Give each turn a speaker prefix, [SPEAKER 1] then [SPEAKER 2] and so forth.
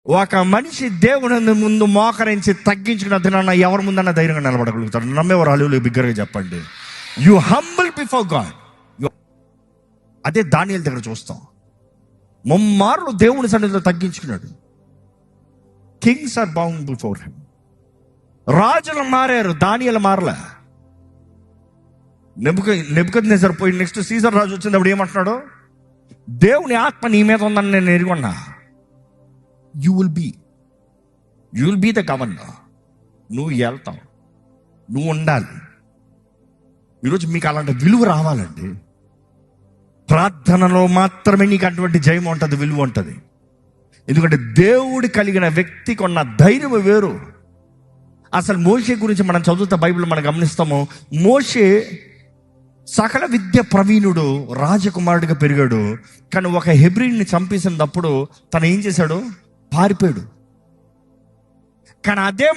[SPEAKER 1] ఒక మనిషి దేవుని ముందు మోకరించి తగ్గించుకున్న దినాన్న ఎవరి ముందన్నా ధైర్యంగా నిలబడగలుగుతారు. నమ్మేవారు హల్లెలూయా బిగ్గరగా చెప్పండి. You humble before God. అదే దానియేలు దగ్గర చూస్తాం. ముమ్మార్లు దేవుని సన్నిధిలో తగ్గించుకున్నాడు. Kings are bound before him. రాజులు మారారు, దానియేలు మారలే. నెబుకద్నెజర్ పోయి నెక్స్ట్ సీజర్ రాజు వచ్చినప్పుడు ఏమంటున్నాడు? దేవుని ఆత్మ నీ మీద ఉందని నేను ఎరుగున్నా. You will be the governor. నువ్వు వెళ్తావు, నువ్వు ఉండాలి. ఈరోజు మీకు అలాంటి విలువ రావాలండి. ప్రార్థనలో మాత్రమే నీకు అటువంటి జయం ఉంటుంది, విలువ ఉంటుంది. ఎందుకంటే దేవుడు కలిగిన వ్యక్తికి ఉన్న ధైర్యం వేరు. అసలు మోషే గురించి మనం చదువుతా బైబిల్ మనం గమనిస్తాము. మోషే సకల విద్య ప్రవీణుడు, రాజకుమారుడిగా పెరిగాడు. కానీ ఒక హెబ్రీని చంపేసినప్పుడు తను ఏం చేశాడు? పారిపోయాడు. కానీ అదే